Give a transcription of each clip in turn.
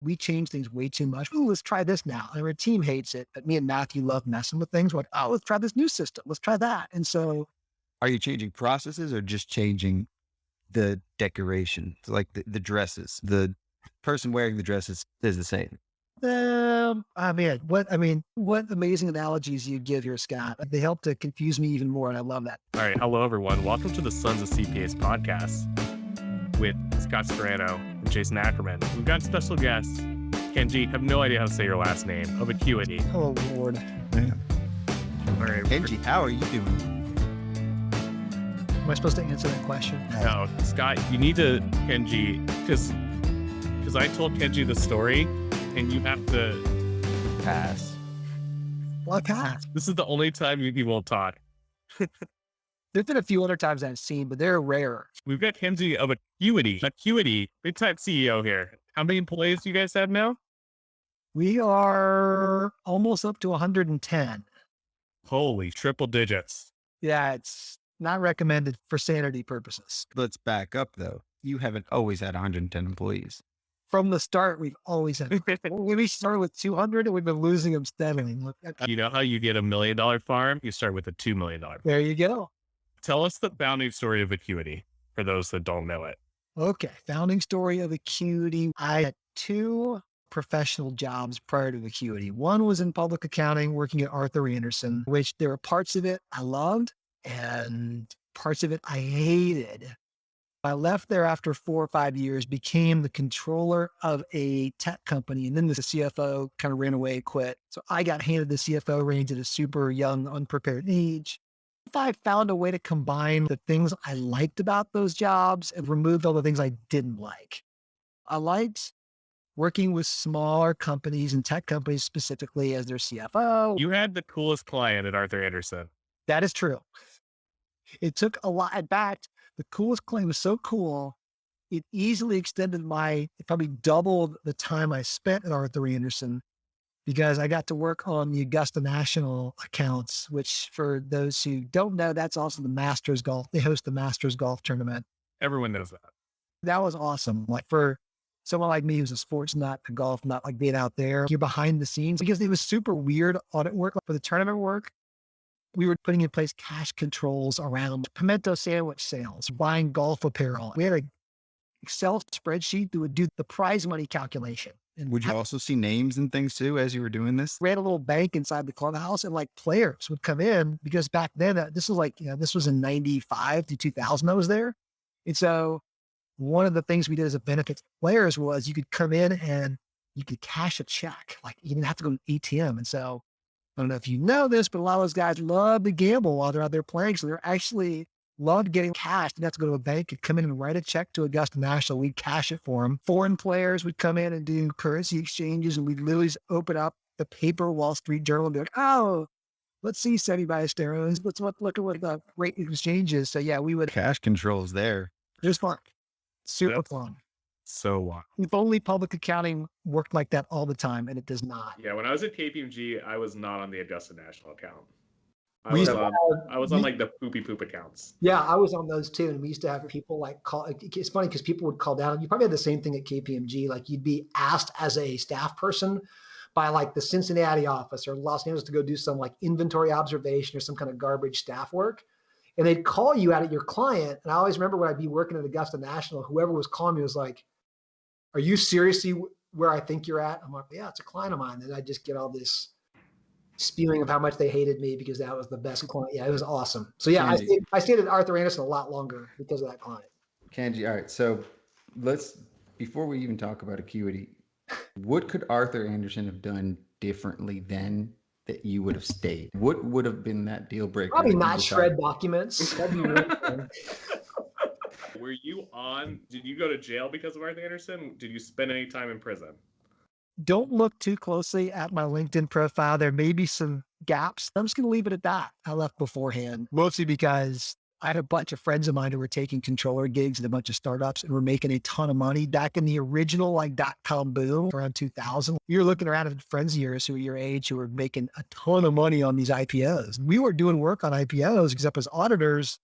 we change things way too much. Oh, let's try this now. And our team hates it, but me and Matthew love messing with things. We're like, oh, let's try this new system. Let's try that. And so, are you changing processes or just changing the decoration? So like the dresses, the person wearing the dresses is the same. what amazing analogies you give here, Scott. They help to confuse me even more, and I love that. All right. Hello, everyone. Welcome to the Sons of CPAs podcast with Scott Scarano and Jason Ackerman. We've got special guests. Kenji, I have no idea how to say your last name, of Acuity. Oh, Lord. Yeah. All right. Kenji, how are you doing? Am I supposed to answer that question? No, Scott, you need to, Kenji, because I told Kenji the story, and you have to Pass. Well, pass. This is the only time you won't talk. There's been a few other times I've seen, but they're rare. We've got Kenji of Acuity. Acuity, big time CEO here. How many employees do you guys have now? We are almost up to 110. Holy triple digits. Yeah, it's not recommended for sanity purposes. Let's back up though. You haven't always had 110 employees. From the start, we've always had. When we started with 200, and we've been losing them steadily. You know how you get $1 million farm? You start with a $2 million. There you go. Tell us the founding story of Acuity for those that don't know it. Okay, founding story of Acuity. I had two professional jobs prior to Acuity. One was in public accounting, working at Arthur Andersen, which there were parts of it I loved and parts of it I hated. I left there after 4 or 5 years, became the controller of a tech company, and then the CFO kind of ran away, quit. So I got handed the CFO reins at a super young, unprepared age. If I found a way to combine the things I liked about those jobs and removed all the things I didn't like. I liked working with smaller companies and tech companies specifically as their CFO. You had the coolest client at Arthur Andersen. That is true. It took a lot. In fact, the coolest claim was so cool, it easily extended it probably doubled the time I spent at Arthur Andersen because I got to work on the Augusta National accounts, which for those who don't know, that's also the Masters Golf. They host the Masters Golf tournament. Everyone knows that. That was awesome. Like for someone like me who's a sports nut, a golf nut, like being out there, you're behind the scenes because it was super weird audit work. Like for the tournament work, we were putting in place cash controls around pimento sandwich sales, buying golf apparel. We had an Excel spreadsheet that would do the prize money calculation. And Would you also see names and things too as you were doing this? we had a little bank inside the clubhouse, and like players would come in because back then, this was in 95 to 2000 I was there. And so one of the things we did as a benefit to players was you could come in and you could cash a check. Like you didn't have to go to an ATM. And so I don't know if you know this, but a lot of those guys love to gamble while they're out there playing. So they're actually loved getting cash. Didn't have to go to a bank and come in and write a check to Augusta National. We'd cash it for them. Foreign players would come in and do currency exchanges, and we'd literally just open up the paper Wall Street Journal and be like, oh, let's see Semi Ballesteros. Let's look at what the rate exchange is. So yeah, we would. Cash controls there. It was fun. Super That's fun. so wild. If only public accounting worked like that all the time, and it does not. Yeah, when I was at KPMG, I was not on the Augusta National account. I We was used to on, have- I was on like the poopy poop accounts. Yeah, I was on those too. And we used to have people like call. It's funny because people would call down. You probably had the same thing at KPMG. Like you'd be asked as a staff person by like the Cincinnati office or Los Angeles to go do some like inventory observation or some kind of garbage staff work. And they'd call you out at your client. And I always remember when I'd be working at Augusta National, whoever was calling me was like, are you seriously where I think you're at? I'm like, yeah, it's a client of mine. And I just get all this spewing of how much they hated me because that was the best client. Yeah, it was awesome. So yeah, I stayed at Arthur Andersen a lot longer because of that client. Kenji, all right. So before we even talk about Acuity, what could Arthur Andersen have done differently then that you would have stayed? What would have been that deal breaker? Probably not shred documents. That'd be really fun. Were you did you go to jail because of Arthur Andersen? Did you spend any time in prison? Don't look too closely at my LinkedIn profile. There may be some gaps. I'm just going to leave it at that. I left beforehand, mostly because I had a bunch of friends of mine who were taking controller gigs at a bunch of startups and were making a ton of money back in the original like .com boom around 2000. You're looking around at friends of yours who are your age who were making a ton of money on these IPOs. We were doing work on IPOs except as auditors.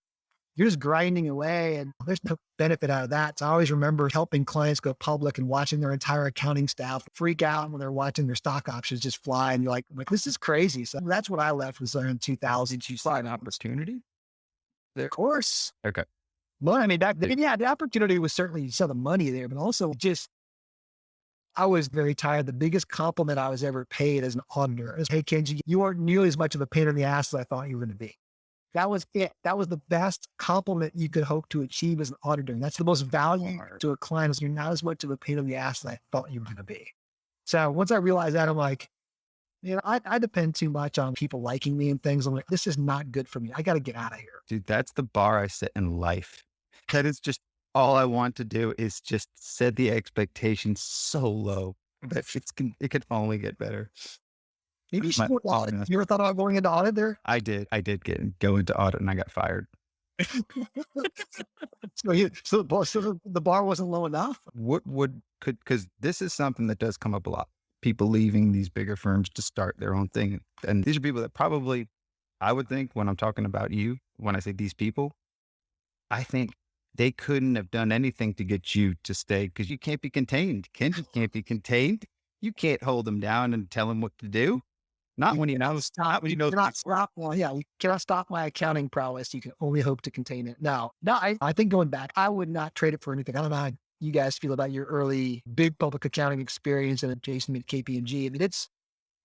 you're just grinding away and there's no benefit out of that. So I always remember helping clients go public and watching their entire accounting staff freak out when they're watching their stock options just fly. And you're like, this is crazy. So that's what I left was around 2000. Did you see an opportunity there? Of course. Okay. Well, I mean, back then, yeah, the opportunity was certainly, you saw the money there, but also just, I was very tired. The biggest compliment I was ever paid as an auditor is, hey, Kenji, you aren't nearly as much of a pain in the ass as I thought you were going to be. That was it. That was the best compliment you could hope to achieve as an auditor. And that's the most value to a client is you're not as much of a pain in the ass as I thought you were going to be. So once I realized that, I'm like, I depend too much on people liking me and things. I'm like, this is not good for me. I got to get out of here. Dude, that's the bar I set in life. That is just all I want to do is just set the expectations so low that it could only get better. Maybe you should go into audit. You ever thought about going into audit there? I did go into audit and I got fired. So the bar wasn't low enough? Because this is something that does come up a lot. People leaving these bigger firms to start their own thing. And these are people that probably, I would think when I'm talking about you, when I say these people, I think they couldn't have done anything to get you to stay because you can't be contained. Kenji can't be contained. You can't hold them down and tell them what to do. Not when you know stop. When you know cannot stop. Well, yeah, you cannot stop my accounting prowess. You can only hope to contain it. No, I think going back, I would not trade it for anything. I don't know how you guys feel about your early big public accounting experience and Jason at KPMG. I mean, it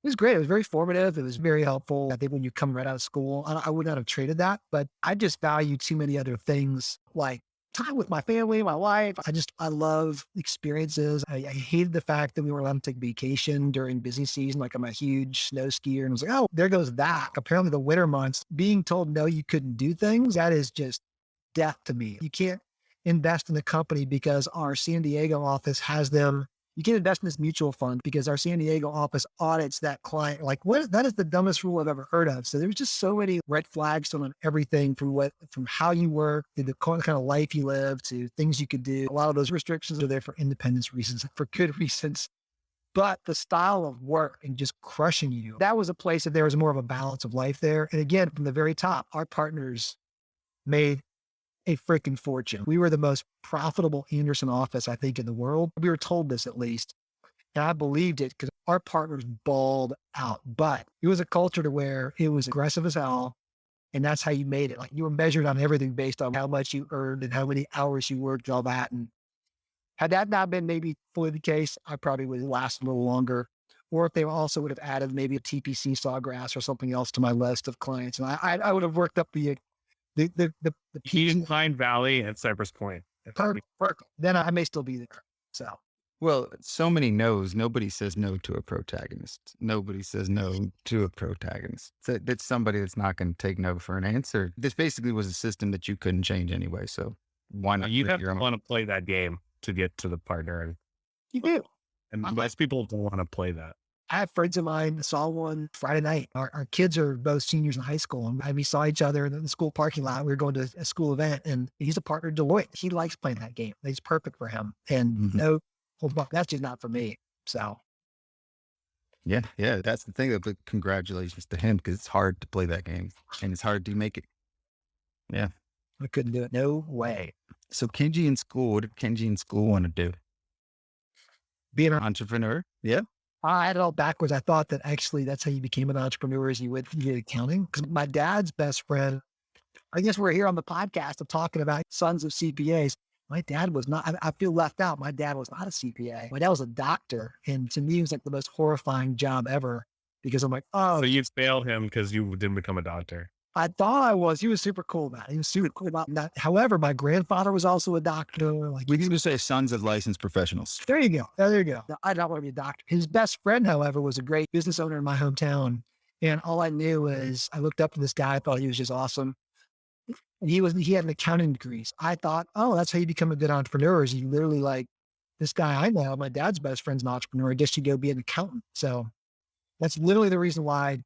was great. It was very formative. It was very helpful. I think when you come right out of school, I would not have traded that, but I just value too many other things like time with my family, my wife. I love experiences. I hated the fact that we were allowed to take vacation during busy season. Like I'm a huge snow skier and I was like, oh, there goes that. Apparently the winter months being told, no, you couldn't do things. That is just death to me. You can't invest in the company because our San Diego office has them. You can't invest in this mutual fund because our San Diego office audits that client. Like that is the dumbest rule I've ever heard of. So there's just so many red flags on everything from how you work to the kind of life you live to things you could do. A lot of those restrictions are there for independence reasons, for good reasons. But the style of work and just crushing you, that was a place that there was more of a balance of life there. And again, from the very top, our partners made a freaking fortune. We were the most profitable Anderson office, I think, in the world. We were told this at least. And I believed it because our partners balled out. But it was a culture to where it was aggressive as hell. And that's how you made it. Like you were measured on everything based on how much you earned and how many hours you worked and all that. And had that not been maybe fully the case, I probably would have lasted a little longer. Or if they also would have added maybe a TPC Sawgrass or something else to my list of clients. And I would have worked up the Pine Valley and Cypress Point. Perfect. Then I may still be there. So, well, so many no's. Nobody says no to a protagonist. Nobody says no to a protagonist. So that's somebody that's not going to take no for an answer. This basically was a system that you couldn't change anyway. So why not? You have to want to play that game to get to the partner. You do. And most people don't want to play that. I have friends of mine saw one Friday night. Our kids are both seniors in high school. And we saw each other in the school parking lot. We were going to a school event and he's a partner at Deloitte. He likes playing that game. It's perfect for him. And no, that's just not for me. So. Yeah. That's the thing. But congratulations to him because it's hard to play that game and it's hard to make it. Yeah. I couldn't do it. No way. So Kenji in school, what did Kenji in school want to do? Be an entrepreneur. Yeah. I had it all backwards. I thought that actually that's how you became an entrepreneur is you did accounting. Because my dad's best friend, I guess we're here on the podcast of talking about Sons of CPAs. My dad was not, I feel left out. My dad was not a CPA. My dad was a doctor. And to me, it was like the most horrifying job ever because I'm like, oh. So you failed him because you didn't become a doctor. I thought I was. He was super cool about it. He was super cool about that. However, my grandfather was also a doctor. Like we can just say sons of licensed professionals. There you go. There you go. I don't want to be a doctor. His best friend, however, was a great business owner in my hometown. And all I knew was I looked up to this guy. I thought he was just awesome. And he had an accounting degree. So I thought, oh, that's how you become a good entrepreneur is you literally like this guy I know, my dad's best friend's an entrepreneur. I guess you go be an accountant. So that's literally the reason why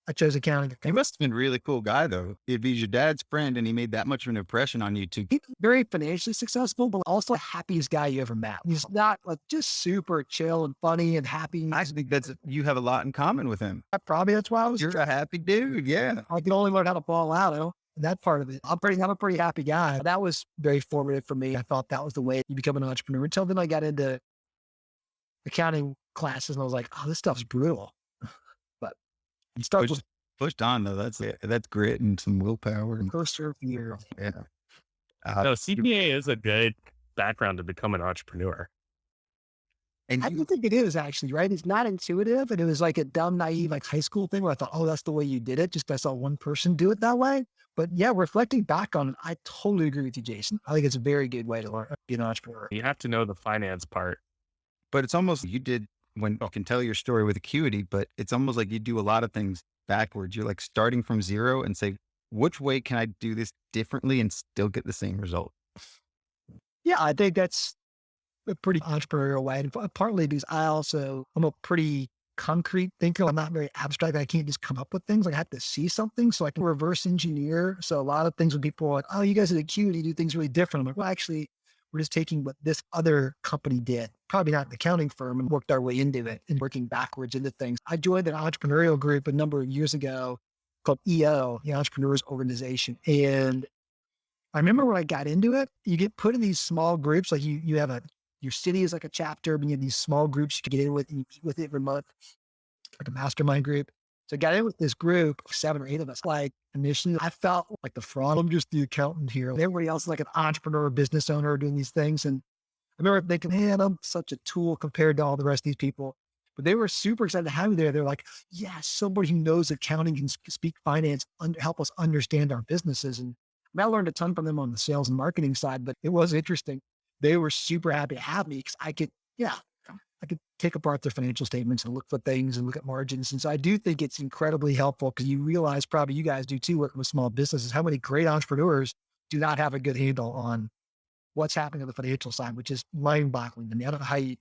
I chose accounting. He must have been a really cool guy, though. If he's your dad's friend and he made that much of an impression on you, too. He's very financially successful, but also the happiest guy you ever met. He's not like just super chill and funny and happy. I think you have a lot in common with him. That's why I was. You're a happy dude. Yeah. I can only learn how to fall out. that part of it. I'm a pretty happy guy. That was very formative for me. I thought that was the way you become an entrepreneur. Until then I got into accounting classes and I was like, oh, this stuff's brutal. But you start with Pushed on though. That's grit and some willpower. And, persevere. yeah. No, CPA is a good background to become an entrepreneur. And I don't think it is actually, right? It's not intuitive. And it was like a dumb, naive, like high school thing where I thought, oh, that's the way you did it. Just 'cause I saw one person do it that way. But yeah, reflecting back on it, I totally agree with you, Jason. I think it's a very good way to learn, be an entrepreneur. You have to know the finance part. but it's almost you did when you can tell your story with acuity, but it's almost like you do a lot of things backwards. You're like starting from zero and say, which way can I do this differently and still get the same result? Yeah, I think that's a pretty entrepreneurial way. And partly because I'm a pretty concrete thinker. I'm not very abstract. I can't just come up with things. Like I have to see something. So I can reverse engineer. So a lot of things when people are like, oh, you guys at Acuity do things really different. I'm like, well, actually, we're just taking what this other company did, probably not an accounting firm, and worked our way into it and working backwards into things. I joined an entrepreneurial group a number of years ago called EO, the Entrepreneurs Organization. And I remember when I got into it, you get put in these small groups. Like you have your city is like a chapter, but you have these small groups you can get in with and you meet with it every month, like a mastermind group. So I got in with this group, 7 or 8 of us. Like initially I felt like the fraud. I'm just the accountant here. Everybody else is like an entrepreneur, business owner doing these things. And I remember thinking, man, I'm such a tool compared to all the rest of these people. But they were super excited to have me there. They're like, yeah, somebody who knows accounting can speak finance, help us understand our businesses. And I learned a ton from them on the sales and marketing side, but it was interesting. They were super happy to have me because I could take apart their financial statements and look for things and look at margins. And so I do think it's incredibly helpful because you realize, probably you guys do too, working with small businesses, how many great entrepreneurs do not have a good handle on what's happening on the financial side, which is mind-boggling to me. I don't know how you,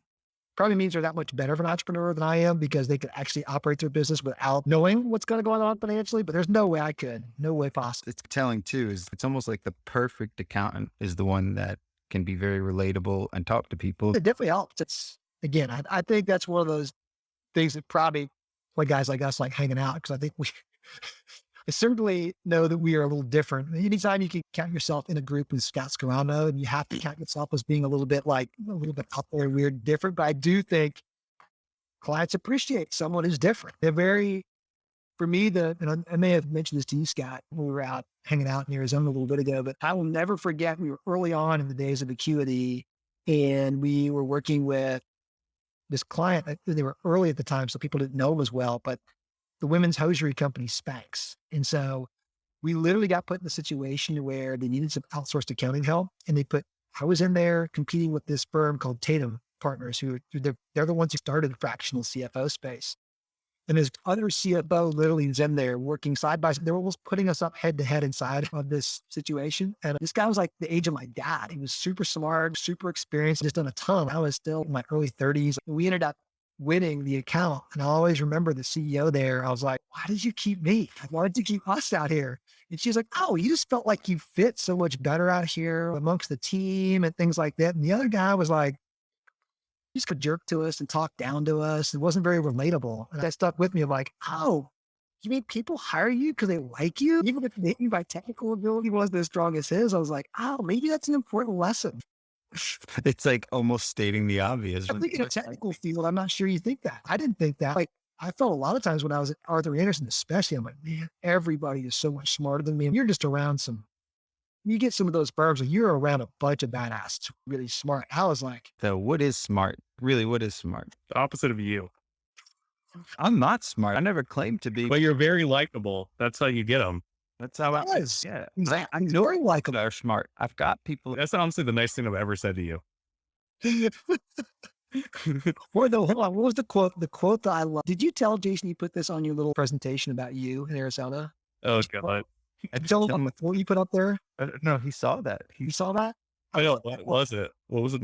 probably means they're that much better of an entrepreneur than I am because they could actually operate their business without knowing what's going to go on financially, but there's no way I could, no way possible. It's telling too, is it's almost like the perfect accountant is the one that can be very relatable and talk to people. It definitely helps. It's, again, I think that's one of those things that probably like guys like us like hanging out because I think I certainly know that we are a little different. Anytime you can count yourself in a group with Scott Scarano, and you have to count yourself as being a little bit out there, weird, different. But I do think clients appreciate someone who's different. They're very, for me, and I may have mentioned this to you, Scott, when we were out hanging out in Arizona a little bit ago, but I will never forget, we were early on in the days of Acuity, and we were working with this client. They were early at the time, so people didn't know them as well, but the women's hosiery company Spanx. And so we literally got put in a situation where they needed some outsourced accounting help. And I was in there competing with this firm called Tatum Partners, they're the ones who started the fractional CFO space. And his other CFO literally is in there working side by side. They were almost putting us up head to head inside of this situation. And this guy was like the age of my dad. He was super smart, super experienced, just done a ton. I was still in my early 30s. We ended up winning the account. And I always remember the CEO there. I was like, why did you keep me? Why did you keep us out here? And she's like, oh, you just felt like you fit so much better out here amongst the team and things like that. And the other guy was like, he just could jerk to us and talk down to us. It wasn't very relatable. And that stuck with me. I'm like, oh, you mean people hire you because they like you? Even if maybe my technical ability wasn't as strong as his, I was like, oh, maybe that's an important lesson. It's like almost stating the obvious. I think in a technical field, I'm not sure you think that. I didn't think that. Like, I felt a lot of times when I was at Arthur Andersen, especially, I'm like, man, everybody is so much smarter than me. And you're just around you get some of those firms where you're around a bunch of badasses really smart. I was like, so what is smart? Really, what is smart? The opposite of you. I'm not smart. I never claimed to be. But you're very likable. That's how you get them. That's how I was. Yeah. I know very likable. They're smart. I've got people. That's honestly the nice thing I've ever said to you. Hold on. What was the quote? The quote that I love. Did you tell Jason you put this on your little presentation about you in Arizona? Oh, God. I told him what you put up there. No, he saw that. You saw that? I know. What was it? What was it?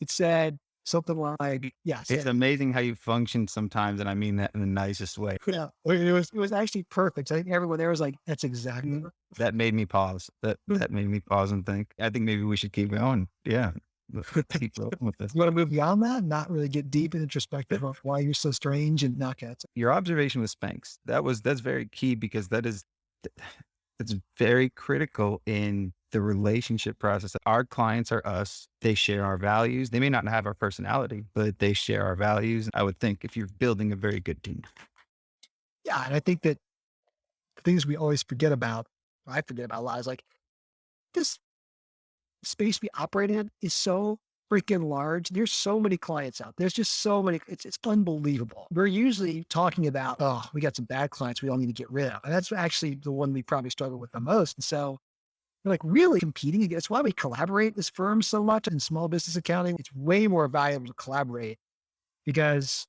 It said something like, yes. It's amazing how you function sometimes. And I mean that in the nicest way. Yeah. It was actually perfect. I think everyone there was like, that's exactly. That made me pause. That made me pause and think, I think maybe we should keep going. Yeah. keep rolling with this. You want to move beyond that, not really get deep and introspective of why you're so strange and not cats. Your observation with Spanx, that's very key because that's very critical in the relationship process. Our clients are us. They share our values. They may not have our personality, but they share our values. I would think if you're building a very good team. Yeah. And I think that the things we always forget about, I forget about a lot, is like this space we operate in is so freaking large. There's so many clients out. There's just so many. It's unbelievable. We're usually talking about, oh, we got some bad clients we all need to get rid of. And that's actually the one we probably struggle with the most. And so we're like really competing against. That's why we collaborate as firms so much in small business accounting. It's way more valuable to collaborate because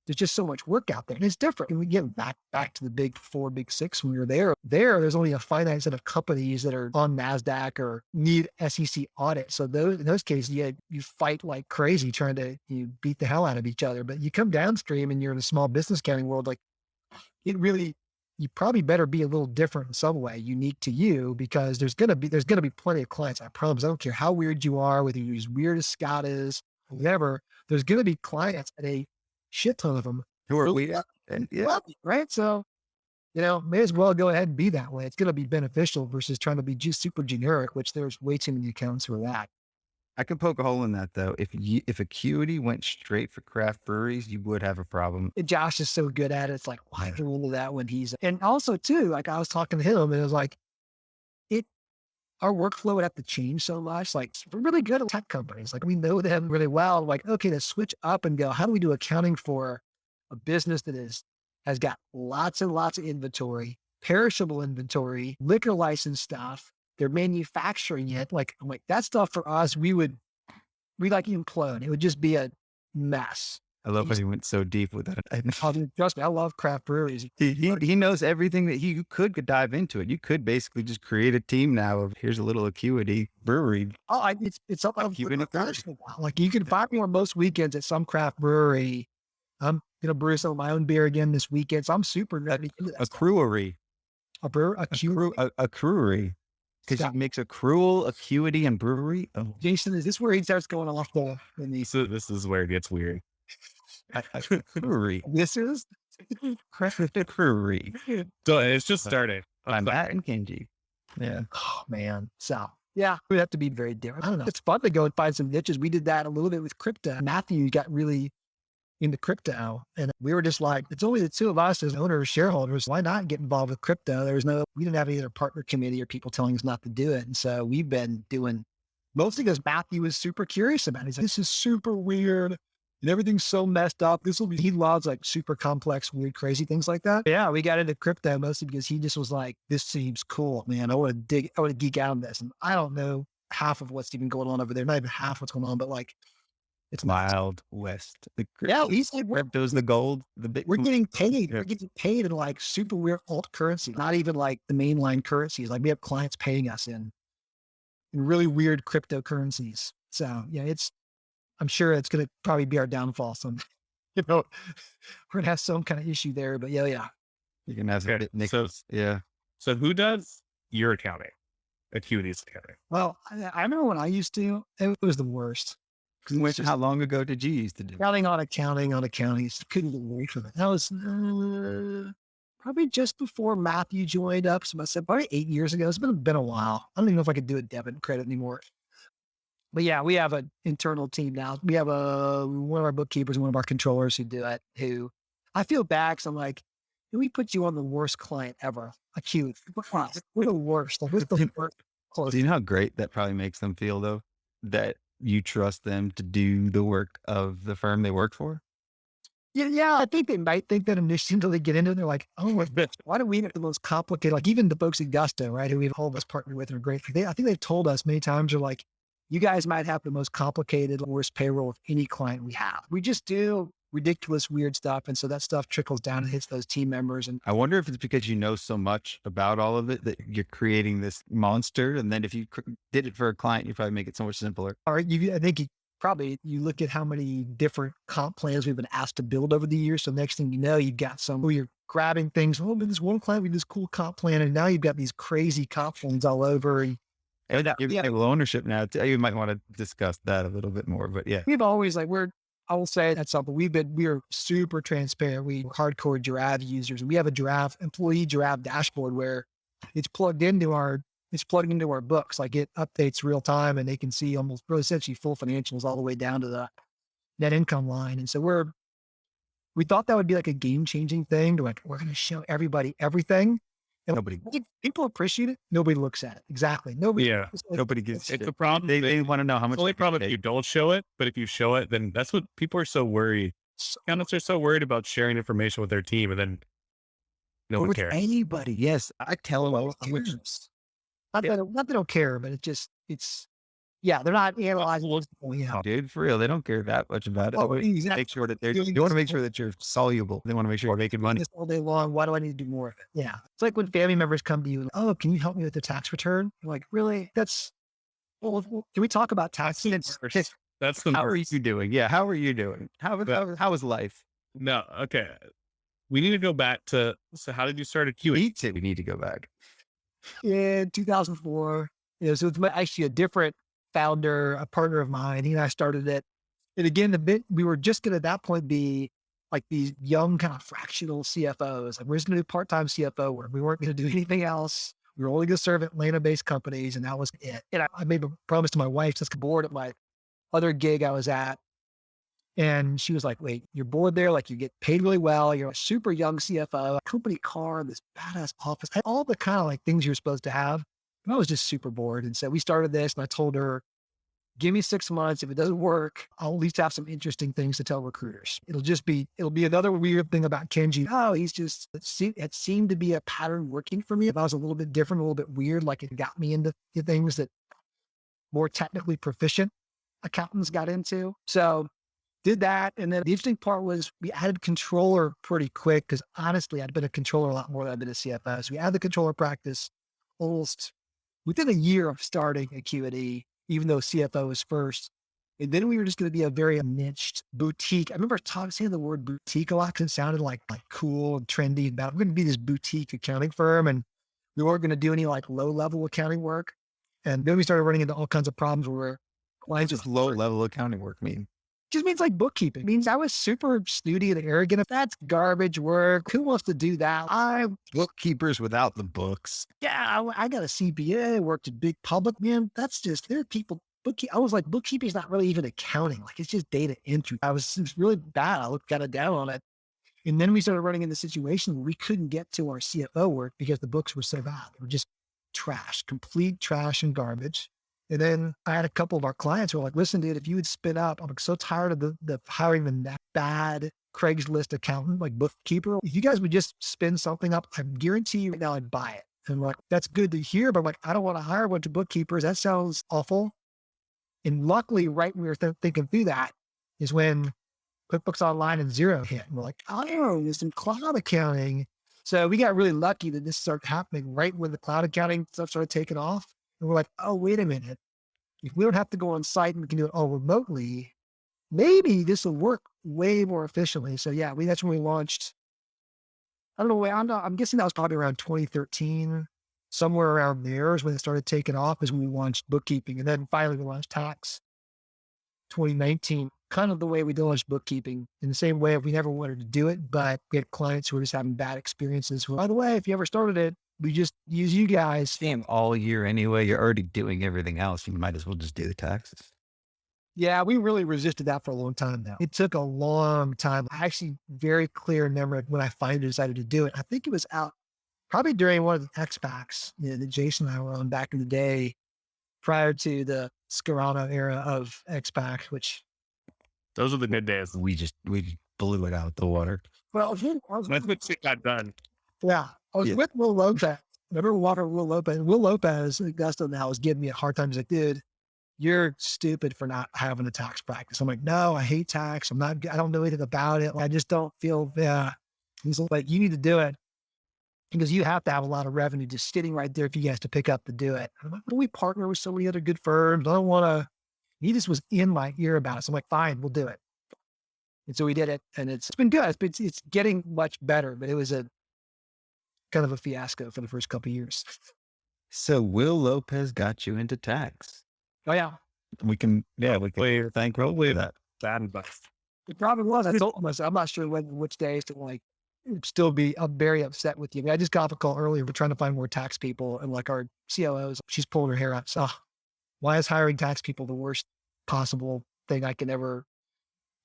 there's just so much work out there. And it's different. And we get back to the big four, big six when we were there. There's only a finite set of companies that are on NASDAQ or need SEC audit. So in those cases, you fight like crazy trying to beat the hell out of each other. But you come downstream and you're in a small business accounting world, like you probably better be a little different in some way, unique to you, because there's gonna be plenty of clients. I promise. I don't care how weird you are, whether you're as weird as Scott is, whatever. There's gonna be clients at a shit ton of them Who are we? Right. So, may as well go ahead and be that way. It's going to be beneficial versus trying to be just super generic, which there's way too many accounts for that. I can poke a hole in that though. If Acuity went straight for craft breweries, you would have a problem. And Josh is so good at it. It's like, why do all of that when and also too, like I was talking to him and it was like, our workflow would have to change so much. Like we're really good at tech companies. Like we know them really well. Like, okay, let's switch up and go, how do we do accounting for a business that has got lots and lots of inventory, perishable inventory, liquor license stuff. They're manufacturing it. Like, I'm like, that stuff for us, we like implode. It would just be a mess. I love how he went so deep with it. Trust me, I love craft breweries. He knows everything that you could dive into it. You could basically just create a team now of here's a little Acuity brewery. Oh, it's up like you can find me on most weekends at some craft brewery. I'm gonna brew some of my own beer again this weekend. So I'm super ready to do that. A brewery. A brewery. Because he makes a cruel Acuity and brewery. Oh. Jason, is this where he starts going off This is where it gets weird. Brewery. This is brewery. So it's just started. I'm Matt and Kenji. Yeah. Oh man. So yeah, we have to be very different. I don't know. It's fun to go and find some niches. We did that a little bit with crypto. Matthew got really into crypto, and we were just like, it's only the two of us as owners, shareholders. Why not get involved with crypto? We didn't have either partner committee or people telling us not to do it. And so we've been doing mostly because Matthew was super curious about it. He's like, this is super weird. And everything's so messed up. He loves like super complex, weird, crazy things like that. Yeah, we got into crypto mostly because he just was like, this seems cool, man. I want to geek out on this. And I don't know half of what's even going on over there. Not even half what's going on, but like, it's Wild West. He's like, crypto's the gold. We're getting paid. We're getting paid in like super weird alt currency, not even like the mainline currencies. Like we have clients paying us in really weird cryptocurrencies. So yeah, I'm sure it's going to probably be our downfall. We're going to have some kind of issue there, but yeah. You're going to have some nickels. Yeah. So who does your accounting? Acuity's accounting? Well, I remember when I used to, it was the worst. How long ago did you used to do? Accounting on accounting. Just couldn't get away from it. That was probably just before Matthew joined up. So I said probably 8 years ago. It's been a while. I don't even know if I could do a debit and credit anymore. But yeah, we have an internal team now. We have one of our bookkeepers and one of our controllers who do it, who I feel bad because I'm like, we put you on the worst client ever. Acute. We're the worst. We're the worst. Do you know how great that probably makes them feel though? That you trust them to do the work of the firm they work for? Yeah. I think they might think that initially until they get into it. They're like, oh, why do we have the most complicated, like even the folks at Gusto, right? Who we've all of us partnered with are great. I think they've told us many times, are like, you guys might have the most complicated, worst payroll of any client we have. We just do ridiculous, weird stuff. And so that stuff trickles down and hits those team members. And I wonder if it's because you know so much about all of it that you're creating this monster. And then if you did it for a client, you probably make it so much simpler. All right. I think you look at how many different comp plans we've been asked to build over the years. So next thing you know, you've got you're grabbing things. Oh, this one client, we did this cool comp plan. And now you've got these crazy comp plans all over. And And that you're getting ownership now. You might want to discuss that a little bit more, but yeah. We've always I will say that's something we are super transparent. We're hardcore Giraffe users. We have a employee Giraffe dashboard where it's plugged into our books. Like it updates real time and they can see almost really essentially full financials all the way down to the net income line. And so we thought that would be like a game changing thing to we're going to show everybody everything. And people appreciate it. Nobody looks at it. Exactly. Nobody gives it's a problem. They want to know how much. It's only problem if you don't show it, but if you show it, then that's what people are so worried. Accountants are so worried about sharing information with their team, and then no one cares. Anybody. Yes. I tell them. Not that they don't care, but they're not analyzing. Dude, for real, they don't care that much about it. Exactly. Make sure that you want to make sure that you're soluble. They want to make sure you're making money all day long. Why do I need to do more of it? Yeah, it's like when family members come to you. Oh, can you help me with the tax return? You're like, really? Can we talk about taxes? That's the. How are you doing? Yeah, how are you doing? How is life? No, okay. We need to go back to. So, how did you start at QE? We need to go back. In 2004. So it's actually a different founder, a partner of mine. He and I started it. And again, we were just going to at that point be like these young kind of fractional CFOs. Like we're just going to do part-time CFO work. We weren't going to do anything else. We were only going to serve Atlanta-based companies, and that was it. And I made a promise to my wife to board at my other gig I was at. And she was like, wait, you're bored there? Like you get paid really well. You're a super young CFO, a company car, this badass office, all the kind of like things you're supposed to have. And I was just super bored. And so we started this and I told her, give me 6 months. If it doesn't work, I'll at least have some interesting things to tell recruiters. It'll be another weird thing about Kenji. Oh, it seemed to be a pattern working for me. If I was a little bit different, a little bit weird, like it got me into things that more technically proficient accountants got into. So did that. And then the interesting part was we added controller pretty quick because honestly, I'd been a controller a lot more than I'd been a CFO. So we added the controller practice almost within a year of starting Acuity, even though CFO was first. And then we were just going to be a very niched boutique. I remember saying the word boutique a lot because it sounded like cool and trendy. And we're going to be this boutique accounting firm and we weren't going to do any like low level accounting work. And then we started running into all kinds of problems where clients just low level accounting work mean. Just means like bookkeeping. It means I was super snooty and arrogant. If that's garbage work, who wants to do that? Bookkeepers without the books. Yeah, I got a CPA, worked at big public. Man, there are people. I was like, bookkeeping is not really even accounting. Like it's just data entry. It was really bad. I looked kind of down on it. And then we started running into situations where we couldn't get to our CFO work because the books were so bad. They were just trash, complete trash and garbage. And then I had a couple of our clients who were like, listen, dude, if you would spin up, I'm so tired of the hiring the bad Craigslist accountant, like bookkeeper. If you guys would just spin something up, I guarantee you right now I'd buy it. And we're like, that's good to hear, but I'm like, I don't want to hire a bunch of bookkeepers. That sounds awful. And luckily, right when we were thinking through that is when QuickBooks Online and Xero hit. And we're like, oh, there's some cloud accounting. So we got really lucky that this started happening right when the cloud accounting stuff started taking off. And we're like, oh, wait a minute. If we don't have to go on site and we can do it all remotely, maybe this will work way more efficiently. So yeah, that's when we launched. I don't know, I'm guessing that was probably around 2013, somewhere around there is when it started taking off is when we launched bookkeeping. And then finally we launched tax 2019, kind of the way we launched bookkeeping in the same way we never wanted to do it, but we had clients who were just having bad experiences. By the way, if you ever started it, we just use you guys. Damn, all year anyway. You're already doing everything else. You might as well just do the taxes. Yeah, we really resisted that for a long time now. It took a long time. I actually very clear memory when I finally decided to do it. I think it was out probably during one of the X packs that Jason and I were on back in the day prior to the Scarano era of X pack, which. Those are the good days. We blew it out the water. Well, that's what shit got done. Yeah. I was with Will Lopez. Remember Will Lopez? Will Lopez, Augusto now, was giving me a hard time. He's like, dude, you're stupid for not having a tax practice. I'm like, no, I hate tax. I don't know anything about it. I just don't feel, yeah. He's like, you need to do it because you have to have a lot of revenue just sitting right there for you guys to pick up to do it. I'm like, well, we partner with so many other good firms. I don't want to, he just was in my ear about it. So I'm like, fine, we'll do it. And so we did it and it's been good. It's getting much better, but it was kind of a fiasco for the first couple of years. So Will Lopez got you into tax. Oh yeah, We can thank Will for that. Bad advice. it probably was. I told myself, I'm not sure which days to like still be. I'm very upset with you. I mean, I just got off a call earlier. We're trying to find more tax people, and like our COOs, she's pulling her hair out. So, why is hiring tax people the worst possible thing I can ever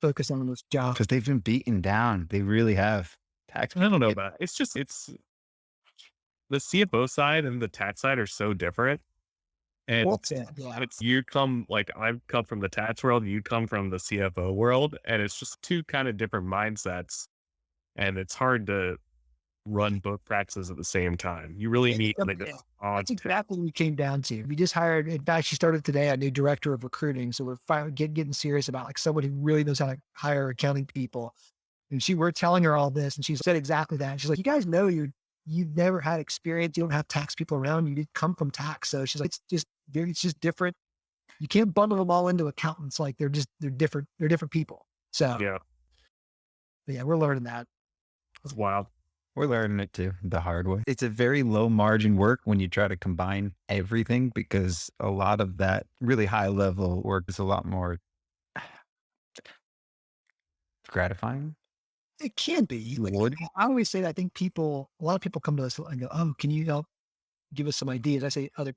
focus on this job? Because they've been beaten down. They really have. Tax. I don't know about it. It's the CFO side and the tax side are so different. And Well, yeah. it's I've come from the tax world, you come from the CFO world, and it's just two kind of different mindsets. And it's hard to run both practices at the same time. You really need That's exactly what we came down to. We just hired, in fact, she started today, a new director of recruiting. So we're finally getting serious about like someone who really knows how to hire accounting people. And we're telling her all this, and she said exactly that. She's like, you guys know you've never had experience. You don't have tax people around. You did come from tax. So she's like, it's just different. You can't bundle them all into accountants. Like they're different. They're different people. So yeah, we're learning that. It's wild. We're learning it too, the hard way. It's a very low margin work when you try to combine everything, because a lot of that really high level work is a lot more gratifying. It can be. Like, I always say that I think a lot of people come to us and go, oh, can you help give us some ideas? I say other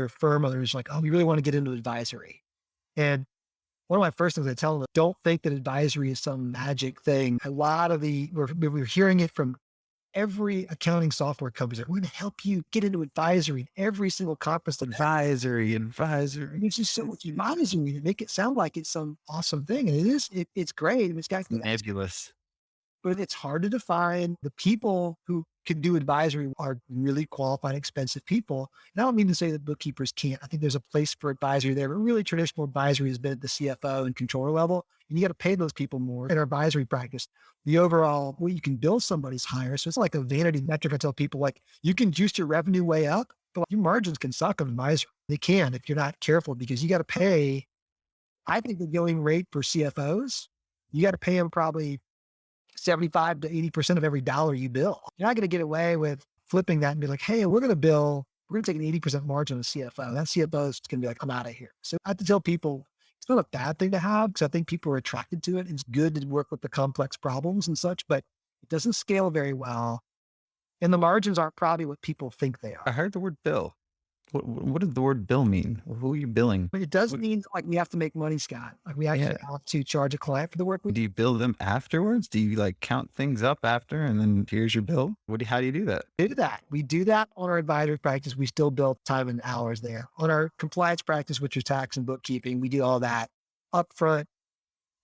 firm others like, oh, we really want to get into advisory. And one of my first things I tell them, don't think that advisory is some magic thing. A lot of we're hearing it from every accounting software company. We're going to help you get into advisory. Every single conference. Advisory. It's just so much advisory to make it sound like it's some awesome thing. And it is. It's great. It's got nebulous. But it's hard to define. The people who can do advisory are really qualified, expensive people. And I don't mean to say that bookkeepers can't. I think there's a place for advisory there, but really traditional advisory has been at the CFO and controller level. And you got to pay those people more in our advisory practice. The overall, well, you can bill somebody's higher. So it's like a vanity metric. I tell people, like, you can juice your revenue way up, but your margins can suck on advisory. They can if you're not careful, because you got to pay. I think the going rate for CFOs, you got to pay them probably 75 to 80% of every dollar you bill. You're not going to get away with flipping that and be like, hey, we're going to take an 80% margin on the CFO. That CFO is going to be like, I'm out of here. So I have to tell people, it's not a bad thing to have, because I think people are attracted to it. It's good to work with the complex problems and such, but it doesn't scale very well. And the margins aren't probably what people think they are. I heard the word bill. What does the word bill mean? Who are you billing? But it does mean like we have to make money, Scott. Like we actually have to charge a client for the work we do. Do you bill them afterwards? Do you like count things up after and then here's your bill? How do you do that? We do that on our advisory practice. We still bill time and hours there. On our compliance practice, which is tax and bookkeeping, we do all that upfront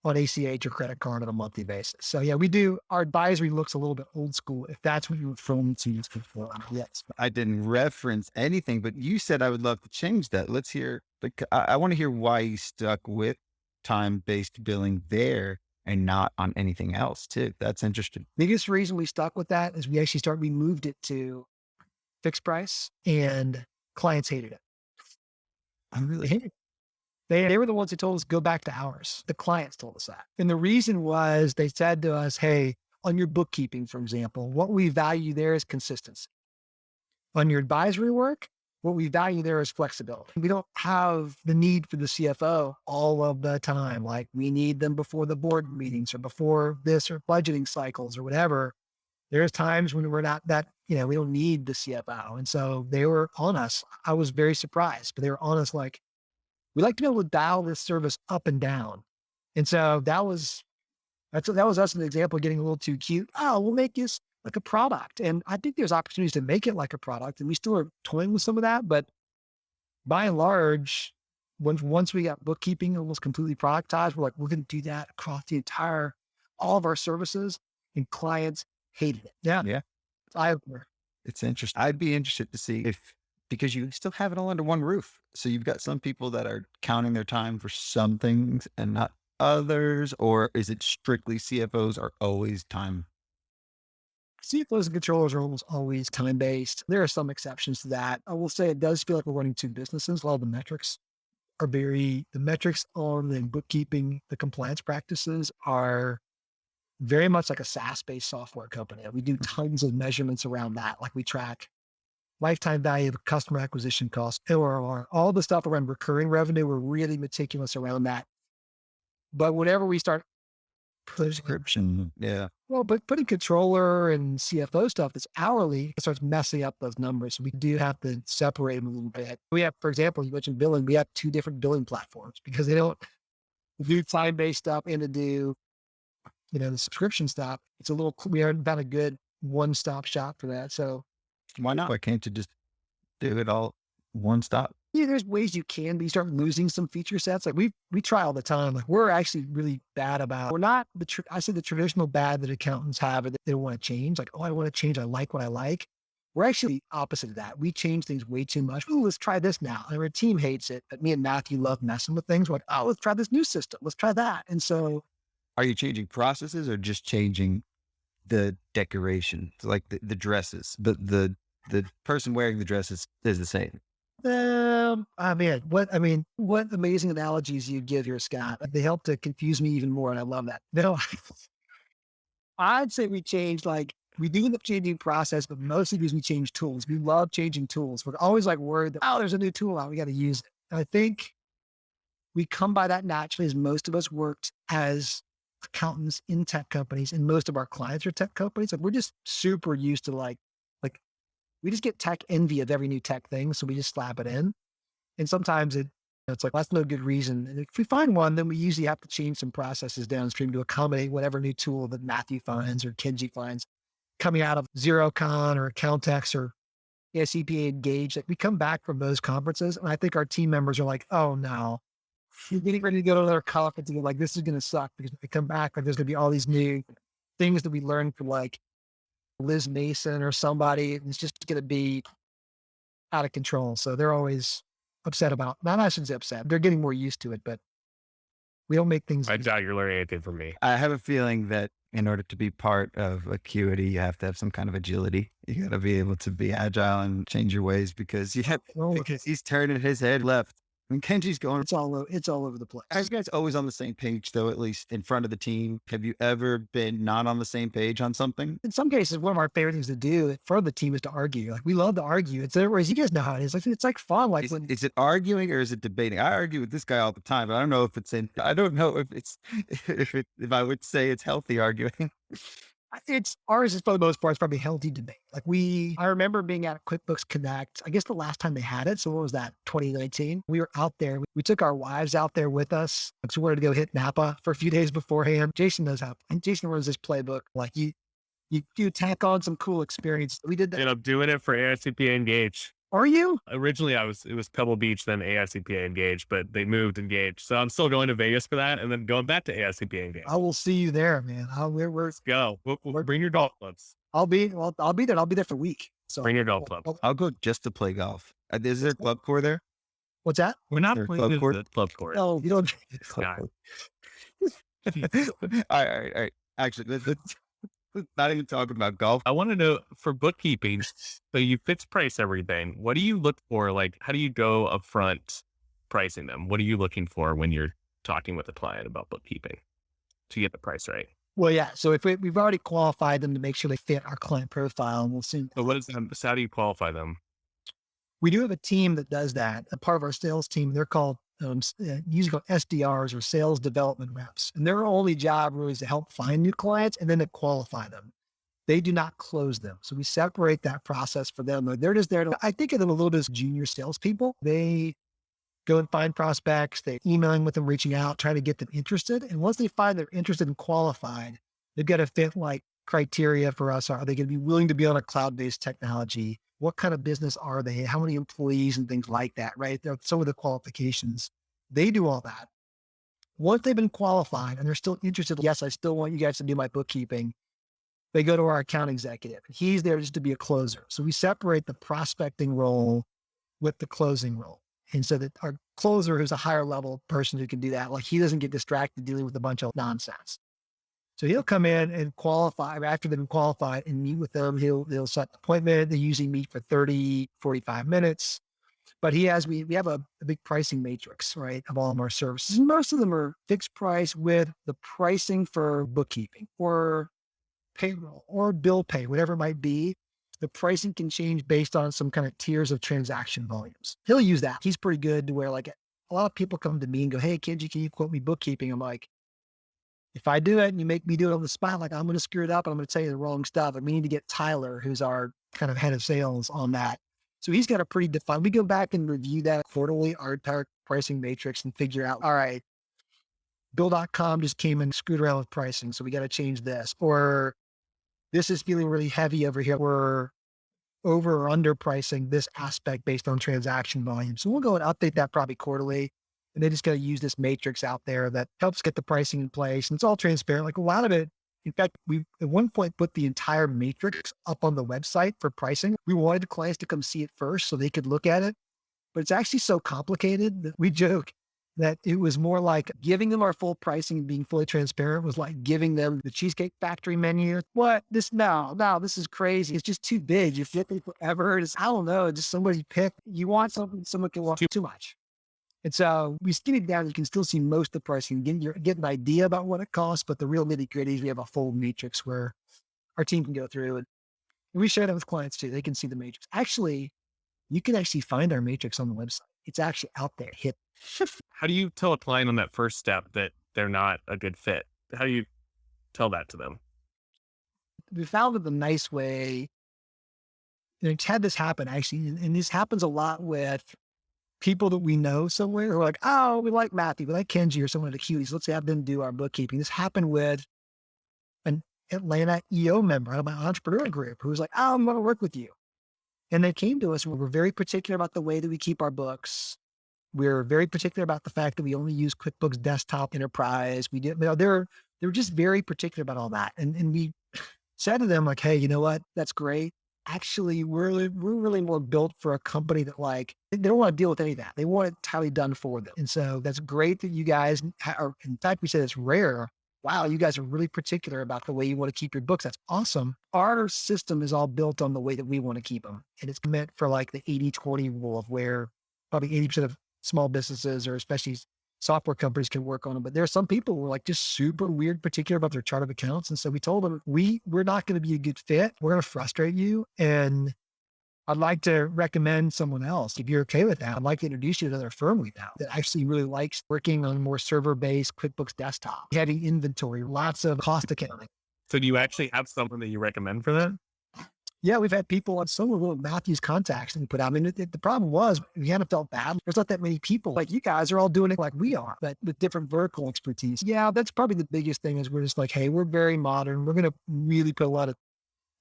on ACH or credit card on a monthly basis. So yeah, we do. Our advisory looks a little bit old school, if that's what you were from to use before. Yes. I didn't reference anything, but you said I would love to change that. Let's hear, I want to hear why you stuck with time-based billing there and not on anything else too. That's interesting. Biggest reason we stuck with that is we moved it to fixed price, and clients hated it. I really hated it. They were the ones who told us go back to hours. The clients told us that. And the reason was they said to us, hey, on your bookkeeping, for example, what we value there is consistency. On your advisory work, what we value there is flexibility. We don't have the need for the CFO all of the time. Like we need them before the board meetings or before this or budgeting cycles or whatever. There's times when we're not that, we don't need the CFO. And so they were on us. I was very surprised, but they were on us like, we like to be able to dial this service up and down. And so that was us an example of getting a little too cute. Oh, we'll make this like a product. And I think there's opportunities to make it like a product. And we still are toying with some of that. But by and large, once we got bookkeeping almost completely productized, we're going to do that across all of our services, and clients hated it. Yeah. It's eye-opener. It's interesting. I'd be interested to see because you still have it all under one roof. So you've got some people that are counting their time for some things and not others, or is it strictly CFOs are always time? CFOs and controllers are almost always time-based. There are some exceptions to that. I will say it does feel like we're running two businesses. A lot of the metrics the metrics on the bookkeeping, the compliance practices are very much like a SaaS-based software company. We do tons of measurements around that. Like we track lifetime value of customer acquisition costs, ARR, all the stuff around recurring revenue. We're really meticulous around that. But whenever we start putting, Subscription. Yeah. but putting controller and CFO stuff that's hourly, it starts messing up those numbers. So we do have to separate them a little bit. We have, for example, you mentioned billing. We have 2 different billing platforms because they don't do time-based stuff and to do, the subscription stuff. It's a little, we haven't found a good one-stop shop for that. So Why not? Why can't you just do it all one stop? yeah, there's ways you can, but you start losing some feature sets. Like we try all the time. Like we're actually really bad about, we're not I say the traditional bad that accountants have, that they don't want to change. Like, oh, I want to change. I like what I like. We're actually opposite of that. We change things way too much. Oh, let's try this now. And our team hates it, but me and Matthew love messing with things. We're like, oh, let's try this new system. Let's try that. And so, Are you changing processes or just changing the decoration, like the dresses? But the person wearing the dresses is the same. what amazing analogies you give here, Scott. They help to confuse me even more, and I love that. No, I'd say we changed, we do end up changing process, but mostly because we change tools. We love changing tools. We're always worried that, oh, there's a new tool out, we got to use it. And I think we come by that naturally, as most of us worked as accountants in tech companies, and most of our clients are tech companies. We're just super used to we just get tech envy of every new tech thing. So we just slap it in. And sometimes it's that's no good reason. And if we find one, then we usually have to change some processes downstream to accommodate whatever new tool that Matthew finds or Kenji finds coming out of ZeroCon or Accountex or CPA Engage. We come back from those conferences, and I think our team members are like, oh no, you're getting ready to go to another conference and this is going to suck, because when we come back, there's going to be all these new things that we learned from Liz Mason or somebody, and it's just going to be out of control. So they're always upset about, not I shouldn't say upset, they're getting more used to it, but we don't make things. I doubt you're learning anything from me. I have a feeling that in order to be part of Acuity, you have to have some kind of agility. You got to be able to be agile and change your ways, because because he's turning his head left. And Kenji's going. It's all over the place. Are you guys always on the same page, though, at least in front of the team? Have you ever been not on the same page on something? In some cases, one of our favorite things to do in front of the team is to argue. We love to argue. It's whereas you guys know how it is. It's fun. Is it arguing or is it debating? I argue with this guy all the time, but I don't know if I don't know if it's, if I would say it's healthy arguing. Ours is, for the most part, it's probably healthy debate. I remember being at QuickBooks Connect, I guess the last time they had it. So what was that? 2019. We were out there. We took our wives out there with us. So we wanted to go hit Napa for a few days beforehand. Jason knows how, and Jason runs this playbook. You tack on some cool experience. We did that. And I'm doing it for AICPA Engage. Are you? Originally, it was Pebble Beach, then AICPA Engage, but they moved Engage. So I'm still going to Vegas for that, and then going back to AICPA Engage. I will see you there, man. Let's go. We'll bring your golf clubs. I'll be there. I'll be there for a week. So bring your golf club. I'll go just to play golf. Is there a club core there? What's that? We're not playing the club court. No, you don't. All right. Actually, let's not even talking about golf. I want to know, for bookkeeping, so you fixed price everything. What do you look for? How do you go upfront pricing them? What are you looking for when you're talking with a client about bookkeeping to get the price right? Well, yeah. So if we've already qualified them to make sure they fit our client profile, and we'll soon. So what is that? So how do you qualify them? We do have a team that does that. A part of our sales team, they're called usually called SDRs, or sales development reps. And their only job really is to help find new clients and then to qualify them. They do not close them. So we separate that process for them. They're just there I think of them a little bit as junior salespeople. They go and find prospects, they emailing with them, reaching out, trying to get them interested. And once they find they're interested and qualified, they've got to fit criteria for us. Are they going to be willing to be on a cloud-based technology? What kind of business are they? How many employees and things like that, right? They're some of the qualifications. They do all that. Once they've been qualified and they're still interested, yes, I still want you guys to do my bookkeeping. They go to our account executive. He's there just to be a closer. So we separate the prospecting role with the closing role. And so that our closer, who's a higher level person who can do that, he doesn't get distracted dealing with a bunch of nonsense. So he'll come in and qualify after they've been qualified and meet with them. He'll set an appointment. They usually meet for 30, 45 minutes. But we have a big pricing matrix, right, of all of our services. Most of them are fixed price with the pricing for bookkeeping or payroll or bill pay, whatever it might be. The pricing can change based on some kind of tiers of transaction volumes. He'll use that. He's pretty good to where like a lot of people come to me and go, hey, Kenji, can you quote me bookkeeping? I'm like, if I do it and you make me do it on the spot, like I'm going to screw it up and I'm going to tell you the wrong stuff. And we need to get Tyler, who's our kind of head of sales, on that. So he's got a pretty defined, we go back and review that quarterly, our entire pricing matrix, and figure out, all right, Bill.com just came and screwed around with pricing. So we got to change this. Or this is feeling really heavy over here. We're over or under pricing this aspect based on transaction volume. So we'll go and update that probably quarterly. And they just got to use this matrix out there that helps get the pricing in place. And it's all transparent. Like a lot of it, in fact, we at one point put the entire matrix up on the website for pricing. We wanted the clients to come see it first so they could look at it. But it's actually so complicated that we joke that it was more like giving them our full pricing and being fully transparent was like giving them the Cheesecake Factory menu. What? No, this is crazy. It's just too big. You've been forever. It's, I don't know, just somebody pick. You want something, someone can want too much. And so we skin it down. You can still see most of the pricing, get an idea about what it costs, but the real nitty gritty is we have a full matrix where our team can go through and we share that with clients too. They can see the matrix. Actually, you can actually find our matrix on the website. It's actually out there. How do you tell a client on that first step that they're not a good fit? How do you tell that to them? We found it the nice way. And it's had this happen actually, and this happens a lot with people that we know somewhere who are like, oh, we like Matthew, we like Kenji or someone at the Cuties. Let's have them do our bookkeeping. This happened with an Atlanta EO member of my entrepreneur group who was like, oh, I'm going to work with you. And they came to us and we're very particular about the way that we keep our books. We're very particular about the fact that we only use QuickBooks Desktop Enterprise. We did, they were just very particular about all that. And we said to them like, hey, you know what? That's great. Actually, we're really more built for a company that like, they don't want to deal with any of that. They want it entirely done for them. And so that's great that you guys are, in fact, we said it's rare. Wow, you guys are really particular about the way you want to keep your books. That's awesome. Our system is all built on the way that we want to keep them. And it's meant for like the 80-20 rule of where probably 80% of small businesses or especially software companies can work on them. But there are some people who are like just super weird, particular about their chart of accounts. And so we told them, we're not going to be a good fit. We're going to frustrate you. And I'd like to recommend someone else. If you're okay with that, I'd like to introduce you to another firm we know that actually really likes working on more server-based QuickBooks Desktop, heavy inventory, lots of cost accounting. So do you actually have something that you recommend for that? Yeah, we've had people on some of Matthew's contacts and put out. I mean, the problem was we kind of felt bad. There's not that many people like you guys are all doing it like we are, but with different vertical expertise. Yeah, that's probably the biggest thing is we're just like, hey, we're very modern. We're going to really put a lot of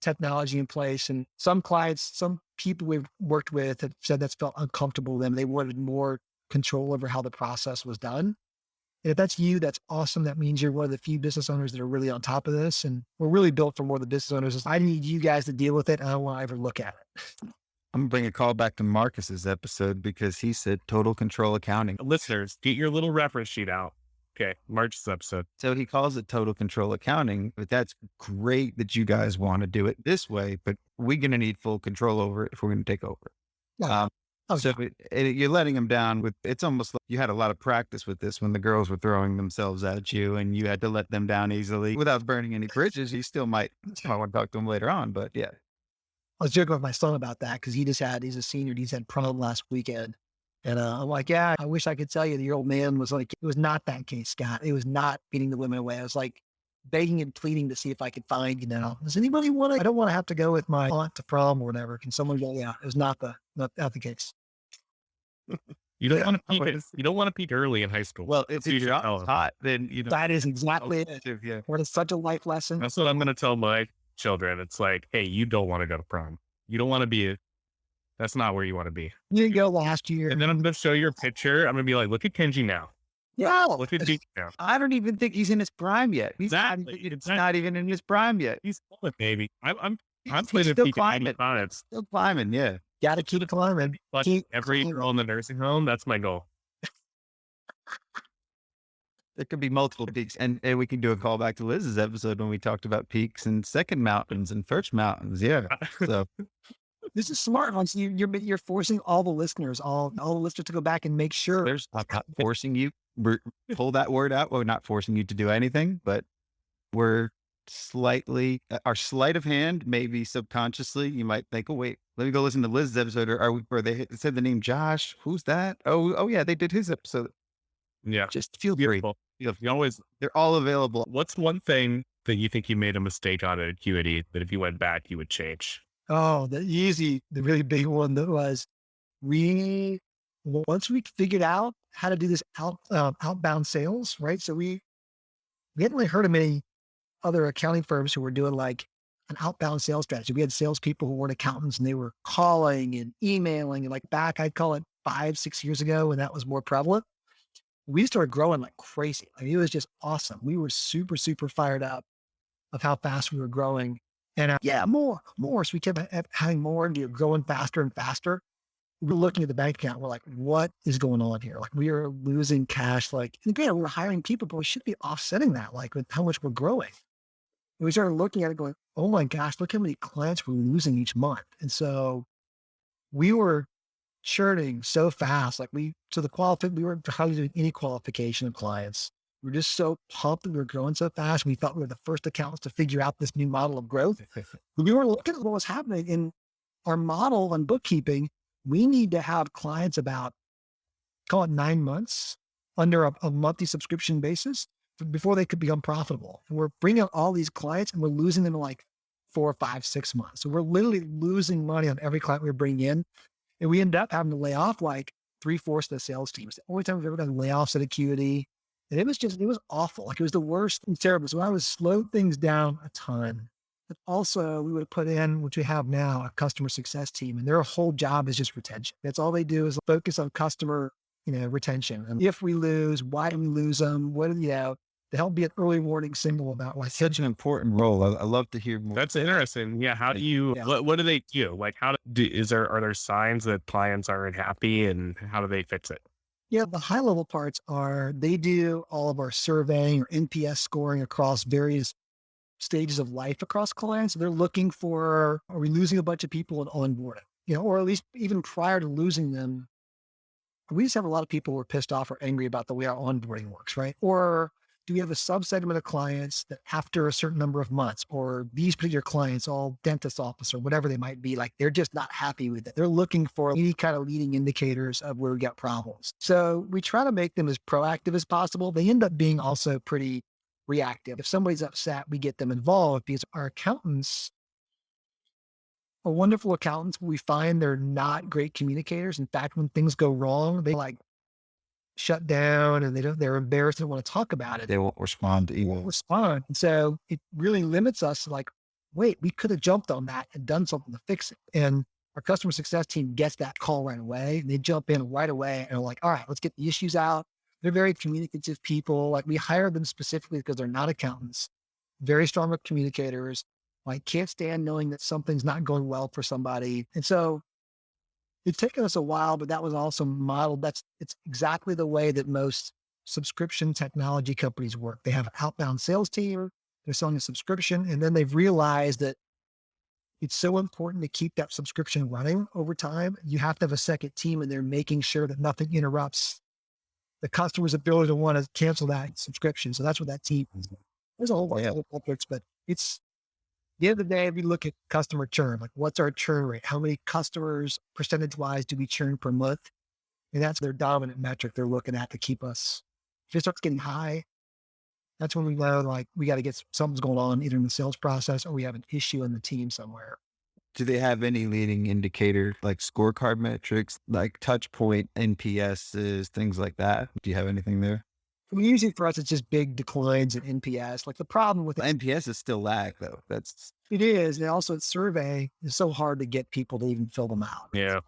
technology in place. And some clients, some people we've worked with have said that's felt uncomfortable with them. They wanted more control over how the process was done. And if that's you, that's awesome. That means you're one of the few business owners that are really on top of this. And we're really built for more of the business owners. I need you guys to deal with it. I don't want to ever look at it. I'm going to bring a call back to Marcus's episode because he said total control accounting. Listeners, get your little reference sheet out. Okay, March's episode. So he calls it total control accounting, but that's great that you guys want to do it this way, but we're going to need full control over it if we're going to take over. Yeah. So you're letting them down with, it's almost like you had a lot of practice with this when the girls were throwing themselves at you and you had to let them down easily without burning any bridges. You still might want to talk to them later on, but yeah. I was joking with my son about that because he's a senior. He's had prom last weekend. And I'm like, yeah, I wish I could tell you the old man was like, it was not that case, Scott. It was not beating the women away. I was like begging and pleading to see if I could find, does anybody want to, I don't want to have to go with my aunt to prom or whatever. Can someone go, yeah, it was not the case. You don't want to peak. You don't want to peak early in high school. Well, if your job's hot, then that is exactly it. Yeah. What is such a life lesson. That's what I'm going to tell my children. It's like, hey, you don't want to go to prom. You don't want to be that's not where you want to be. You didn't go last year. And then I'm going to show you a picture. I'm going to be like, look at Kenji now. Yeah. Look at Kenji now. I don't even think he's in his prime yet. It's not even in his prime yet. He's climbing, baby. I'm still climbing. Still climbing, yeah. Got to keep climbing. Every girl in the nursing home, that's my goal. There could be multiple peaks. And we can do a call back to Liz's episode when we talked about peaks and second mountains and first mountains. Yeah. So this is smart. Once you're forcing all the listeners to go back and make sure. I'm not forcing you. Pull that word out. We're not forcing you to do anything, but we're slightly, our sleight of hand, maybe subconsciously, you might think, oh, wait, let me go listen to Liz's episode. Or they said the name Josh. Who's that? Oh, yeah, they did his episode. Yeah. Just feel free. Beautiful. You always, They're all available. what's one thing that you think you made a mistake on at Acuity that if you went back, you would change? Oh, the really big one that was once we figured out how to do this outbound sales, right? So we hadn't really heard of many other accounting firms who were doing like an outbound sales strategy. We had salespeople who weren't accountants and they were calling and emailing and like back, I'd call it 5, 6 years ago when that was more prevalent. We started growing like crazy. I mean, it was just awesome. We were super, super fired up of how fast we were growing. And yeah, more. So we kept having more and we were growing faster and faster. We were looking at the bank account. We're like, what is going on here? Like we are losing cash. Like, and again, we were hiring people, but we should be offsetting that, like with how much we're growing. And we started looking at it going, oh my gosh, look how many clients we're losing each month. And so we were churning so fast. Like we weren't hardly doing any qualification of clients. We were just so pumped that we were growing so fast. We thought we were the first accountants to figure out this new model of growth. We were looking at what was happening in our model on bookkeeping. We need to have clients about, call it 9 months under a monthly subscription basis before they could become profitable. And we're bringing out all these clients and we're losing them in like 4, 5, 6 months. So we're literally losing money on every client we bring in. And we end up having to lay off like 3/4 of the sales team. It's the only time we've ever done layoffs at Acuity. And it was awful. Like it was the worst and terrible. So I would slow things down a ton. But also we would have put in, which we have now, a customer success team. And their whole job is just retention. That's all they do is focus on customer, retention. And if we lose, why do we lose them? To help be an early warning signal about why. Such an important role. I love to hear more. That's interesting. Yeah. How do you, what do they do? Like are there signs that clients aren't happy and how do they fix it? Yeah. The high level parts are they do all of our surveying or NPS scoring across various stages of life across clients. They're looking for, are we losing a bunch of people in onboarding? Or at least even prior to losing them, we just have a lot of people who are pissed off or angry about the way our onboarding works, right? Or do we have a subsegment of clients that after a certain number of months, or these particular clients, all dentist office or whatever they might be, like they're just not happy with it. They're looking for any kind of leading indicators of where we got problems. So we try to make them as proactive as possible. They end up being also pretty reactive. If somebody's upset, we get them involved because our accountants are wonderful accountants. We find they're not great communicators. In fact, when things go wrong, they like shut down and they're embarrassed and want to talk about it. They won't respond to email. And so it really limits us to like, wait, we could have jumped on that and done something to fix it. And our customer success team gets that call right away. And they jump in right away and are like, all right, let's get the issues out. They're very communicative people. Like we hire them specifically because they're not accountants, very strong communicators, like can't stand knowing that something's not going well for somebody. And so it's taken us a while, but that was also modeled. It's exactly the way that most subscription technology companies work. They have an outbound sales team, they're selling a subscription, and then they've realized that it's so important to keep that subscription running over time. You have to have a second team and they're making sure that nothing interrupts the customer's ability to want to cancel that subscription. So that's what that team is. There's a whole bunch of topics, but it's, the end of the day, we look at customer churn, like what's our churn rate? How many customers percentage wise do we churn per month? And that's their dominant metric they're looking at to keep us. If it starts getting high, that's when we know like we got to get something's going on either in the sales process or we have an issue in the team somewhere. Do they have any leading indicator like scorecard metrics, like touch point, NPSs, things like that? Do you have anything there? Usually for us, it's just big declines in NPS. Like the problem with NPS is still lag though. It is. And also it's survey is so hard to get people to even fill them out. Yeah.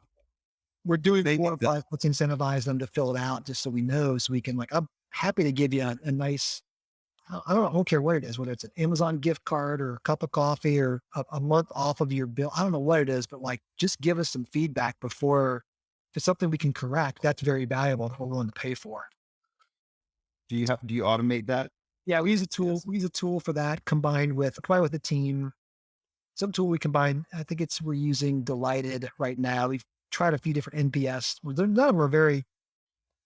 We're doing 4 or 5, let's incentivize them to fill it out just so we know, so we can like, I'm happy to give you a nice, I don't care what it is, whether it's an Amazon gift card or a cup of coffee or a month off of your bill. I don't know what it is, but like, just give us some feedback before, if it's something we can correct, that's very valuable that we're willing to pay for. Do you automate that? Yeah, we use a tool. We use a tool for that combined with the team. Some tool we combine. I think we're using Delighted right now. We've tried a few different NPS. None of them are very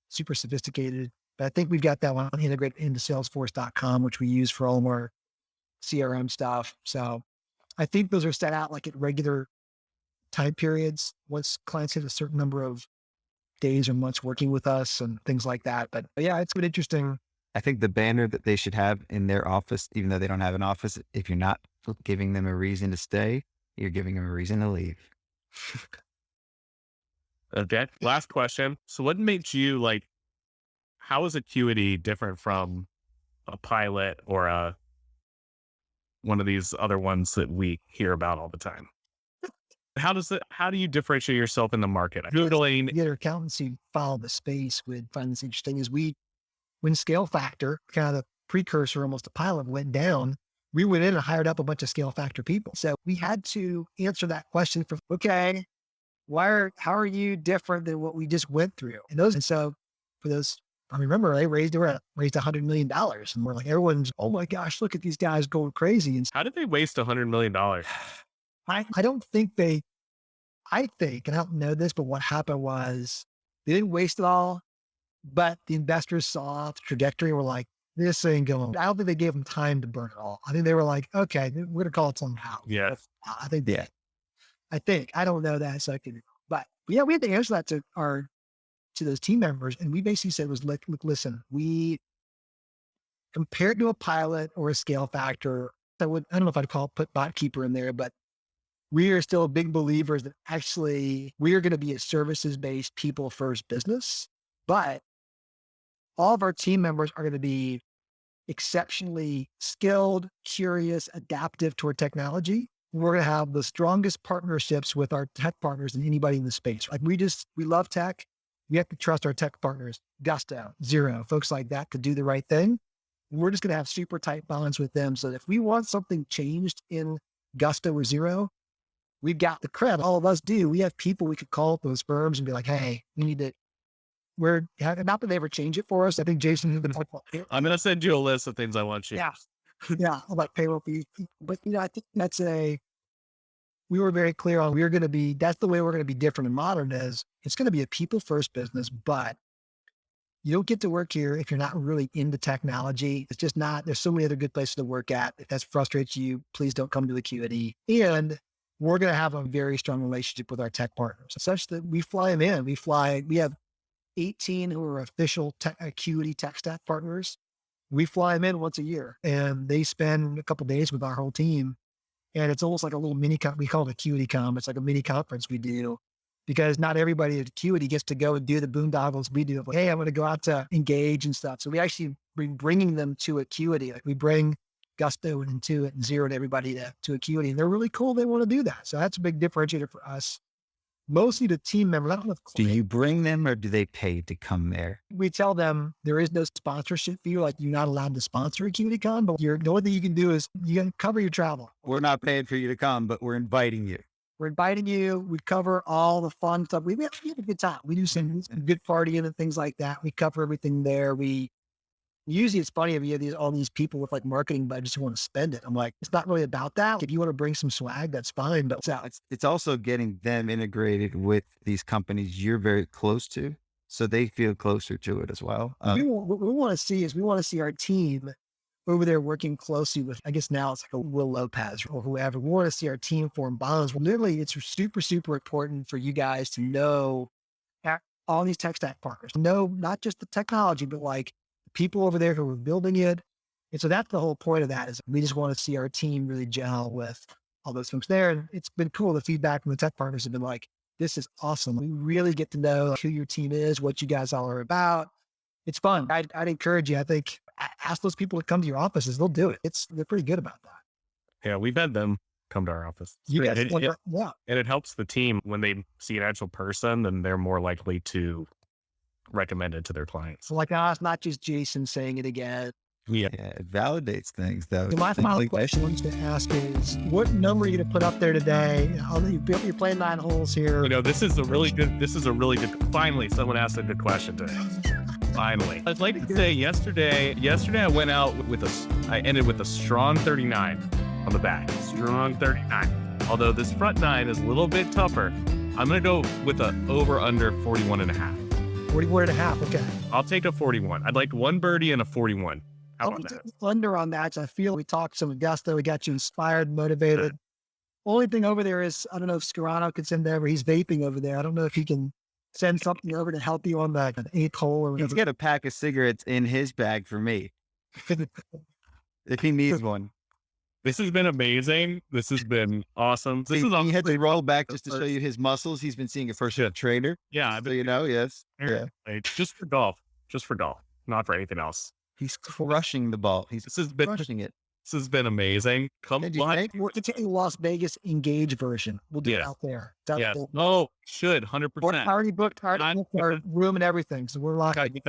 super sophisticated, but I think we've got that one integrated into Salesforce.com, which we use for all of our CRM stuff. So I think those are set out like at regular time periods once clients hit a certain number of days or months working with us and things like that. But yeah, it's been interesting. I think the banner that they should have in their office, even though they don't have an office, if you're not giving them a reason to stay, you're giving them a reason to leave. Okay. Last question. So what makes you like, how is Acuity different from a Pilot or one of these other ones that we hear about all the time? How do you differentiate yourself in the market? Googling. The other accountants who follow the space would find this interesting is when Scale Factor, kind of the precursor almost to Pilot, went down, we went in and hired up a bunch of Scale Factor people. So we had to answer that question for, okay, how are you different than what we just went through? And so for those, I remember they raised $100 million, and we're like, everyone's, oh my gosh, look at these guys going crazy. And how did they waste $100 million? I don't think I think, and I don't know this, but what happened was they didn't waste it all, but the investors saw the trajectory and were like, this ain't going. I don't think they gave them time to burn it all. I think they were like, okay, we're going to call it something out. Yeah. I think, I don't know that. So but yeah, we had to answer that to those team members. And we basically said was like, look, listen, we compared to a Pilot or a Scale Factor, I don't know if I'd put BotKeeper in there, but we are still big believers that actually we are going to be a services-based people first business, but all of our team members are going to be exceptionally skilled, curious, adaptive toward technology. We're going to have the strongest partnerships with our tech partners than anybody in the space. Like we love tech. We have to trust our tech partners, Gusto, Xero, folks like that to do the right thing. We're just going to have super tight bonds with them. So that if we want something changed in Gusto or Xero, we've got the cred. All of us do. We have people we could call up those firms and be like, hey, we need to, not that they ever change it for us. I think Jason has been like, I'm going to send you a list of things I want you. Yeah. Yeah. Like payroll fees. But I think we were very clear on that's the way we're going to be different and modern is it's going to be a people first business, but you don't get to work here if you're not really into technology. It's just not, there's so many other good places to work at. If that frustrates you, please don't come to Acuity. And we're going to have a very strong relationship with our tech partners, such that we fly them in. We have 18 who are official Acuity tech stack partners. We fly them in once a year and they spend a couple of days with our whole team. And it's almost like a little mini, we call it AcuityCom. It's like a mini conference we do because not everybody at Acuity gets to go and do the boondoggles we do. Like, hey, I'm going to go out to Engage and stuff. So we actually been bringing them to Acuity. Like we bring Gusto and Intuit and Xero and everybody to Acuity. And they're really cool. They want to do that. So that's a big differentiator for us. Mostly the team members. I don't know if do you bring them or do they pay to come there? We tell them there is no sponsorship fee. Like you're not allowed to sponsor AcuityCon, but the only thing you can do is you can cover your travel. We're not paying for you to come, but we're inviting you. We're inviting you. We cover all the fun stuff. We have a good time. We do some good partying and things like that. We cover everything there. Usually it's funny if you have all these people with like marketing budgets who want to spend it. I'm like, it's not really about that. If you want to bring some swag, that's fine. But it's also getting them integrated with these companies you're very close to, so they feel closer to it as well. What we want to see our team over there working closely with, I guess now it's like a Will Lopez or whoever. We want to see our team form bonds. Well, literally, it's super, super important for you guys to know all these tech stack partners. Know not just the technology, but like people over there who are building it. And so that's the whole point of that is we just want to see our team really gel with all those folks there. And it's been cool. The feedback from the tech partners have been like, this is awesome. We really get to know who your team is, what you guys all are about. It's fun. I'd encourage you. I think ask those people to come to your offices. They'll do it. They're pretty good about that. Yeah. We've had them come to our office. Yeah. And it helps the team when they see an actual person, then they're more likely to recommend it to their clients. So like, it's not just Jason saying it again. Yeah, it validates things though. So my final question I want to ask is, what number are you going to put up there today? You're playing 9 holes here. This is a really good, finally, someone asked a good question today. Finally. I'd like to say yesterday I went out I ended with a strong 39 on the back. Strong 39. Although this front 9 is a little bit tougher, I'm going to go with a over under 41.5. 41.5. Okay. I'll take a 41. I'd like one birdie and a 41. How I about want to that? take the thunder on that. I feel we talked some gusto. We got you inspired, motivated. Only thing over there is, I don't know if Scarano could send over. He's vaping over there. I don't know if he can send something over to help you on that eighth hole or He's whatever. got a pack of cigarettes in his bag for me if he needs one. This has been amazing. This has been awesome. This He is had to roll back the just to show first- you his muscles. He's been seeing a first trainer. Yeah, I've So been you know, yes. Yeah. just for golf, not for anything else. He's crushing the ball. He's This has been crushing it. This has been amazing. Come Did you on. think? We're to take the Las Vegas Engage version. We'll do it Yeah. out there. That's Yeah. cool. No, should We're 100%. already booked our room and everything. So we're locked. You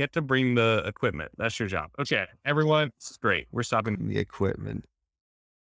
have to bring the equipment. That's your job. Okay, everyone, this is great. We're stopping. The equipment.